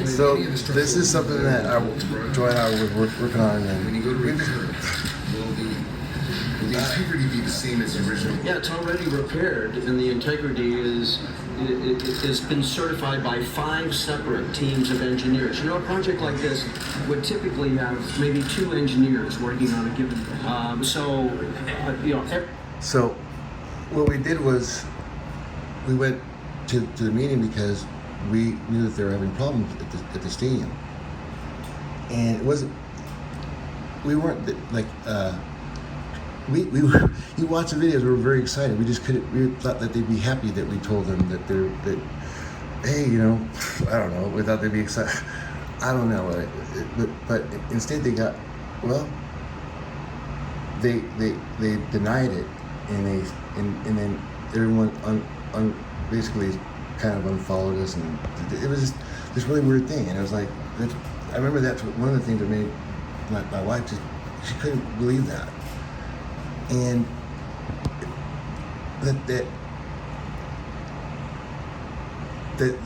So this is something that Joy and I were working on, and will the integrity be the same as the original? Yeah, it's already repaired, and the integrity it has been certified by 5 separate teams of engineers. You know, a project like this would typically have maybe 2 engineers working on a given. So what we did was we went to the meeting because we knew that they were having problems at the stadium, and it wasn't. We weren't like. We you watch the videos. We were very excited. We just couldn't. We thought that they'd be happy that we told them that hey, you know, I don't know. We thought they'd be excited. I don't know. But instead they got, well, they denied it, and then everyone basically kind of unfollowed us, and it was just this really weird thing. And it was like, I remember that's one of the things that made my wife she couldn't believe that. And that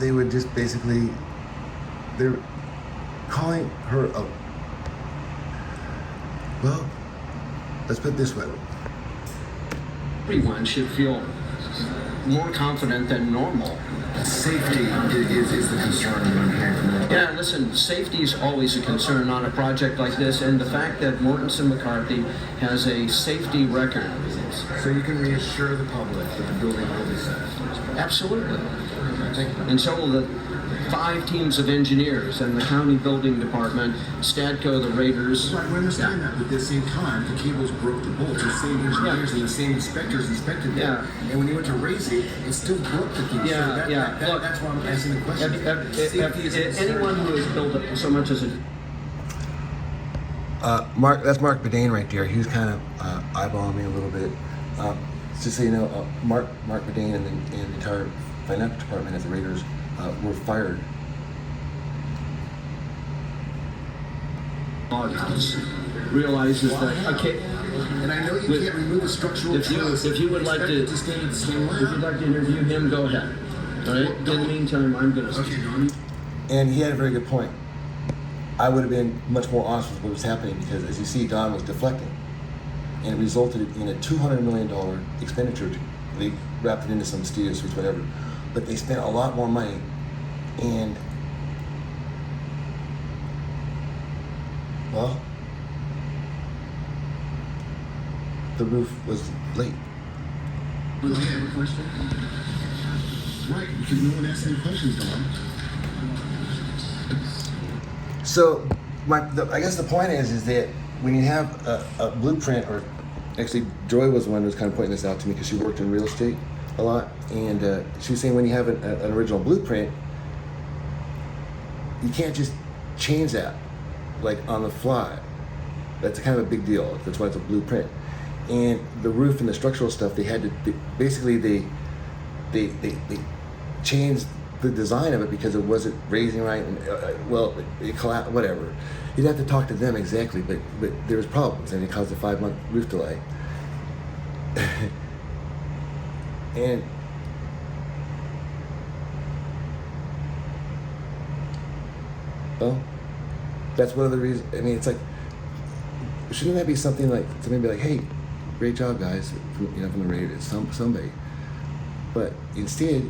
they would just basically, they're calling her a, well, let's put it this way. Everyone should feel more confident than normal. Safety is the concern that I'm hearing from them. Yeah, listen, safety is always a concern on a project like this, and the fact that Mortensen McCarthy has a safety record. So you can reassure the public that the building will be safe? Absolutely. And so will the 5 teams of engineers and the county building department, Stadco, the Raiders. Right, we understand that, but at the same time, the cables broke the bolts. The same engineers and the same inspectors inspected them. Yeah. And when you went to raise it, it still broke the thing. Yeah, so Look, that's why I'm asking the question. Anyone who has built it so much as a... That's Mark Bedane right there. He was kind of eyeballing me a little bit. Just so you know, Mark Bedane and the entire financial department at the Raiders were fired. Realizes that, okay, and I know you can't remove the structural if you would like to stay the same way. If you'd like to interview him, go ahead. All right. In the meantime, I'm going to. Okay, Donnie. And he had a very good point. I would have been much more honest with what was happening because, as you see, Don was deflecting, and it resulted in a $200 million expenditure. They wrapped it into some studio suites, whatever, but they spent a lot more money, and well, the roof was late. Do I have a question? Right, because no one asked any questions, Don. So, I guess the point is that when you have a blueprint, or actually Joy was the one who was kind of pointing this out to me because she worked in real estate a lot, and she was saying when you have an original blueprint, you can't just change that like on the fly. That's kind of a big deal. That's why it's a blueprint. And the roof and the structural stuff, they had to basically they changed the design of it because it wasn't raising right, and it collapsed. Whatever. You'd have to talk to them exactly, but there was problems, and it caused a 5-month roof delay. And well, that's one of the reasons. I mean, it's like, shouldn't that be something like somebody be like, "Hey, great job, guys," from the Raiders, somebody. But instead,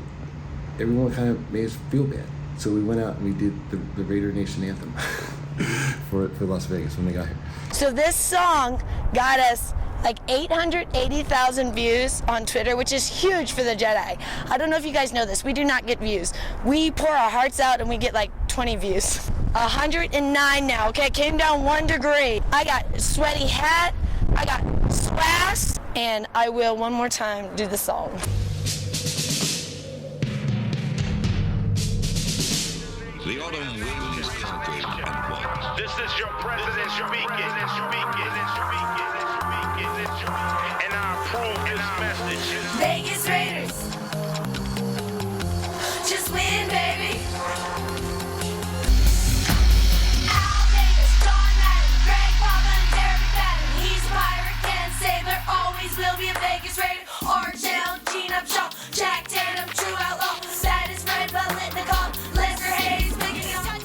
everyone kind of made us feel bad. So we went out and we did the Raider Nation anthem for Las Vegas when they got here. So this song got us like 880,000 views on Twitter, which is huge for the Jedi. I don't know if you guys know this. We do not get views. We pour our hearts out and we get like 20 views. 109 now. Okay, came down 1 degree. I got a sweaty hat. I got swass, and I will one more time do the song. The autumn winds conquered and won. This is your president speaking. And I approve this message. Vegas Raiders, just win, baby. Al Davis, Don Madden, Greg Papa, and Derek McFadden. He's a pirate, Ken Sailor, always will be a Vegas Raider. Archel, Gene Upshaw, Jack Tatum, true outlaw. That is Fred Bullitt, Nicole, Lesnar Hayes, Biggie.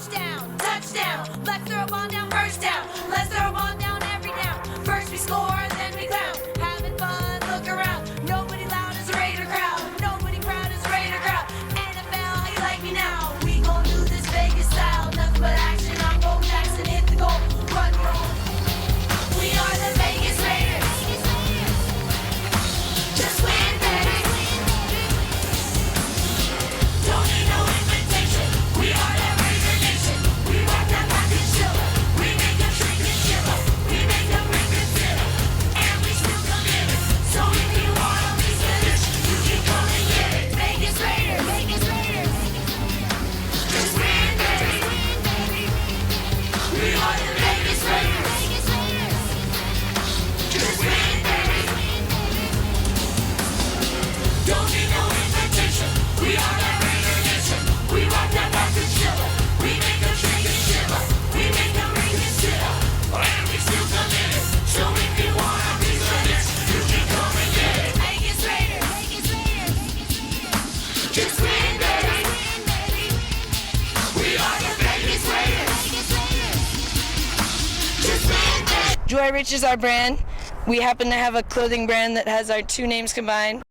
Joy Rich is our brand. We happen to have a clothing brand that has our two names combined.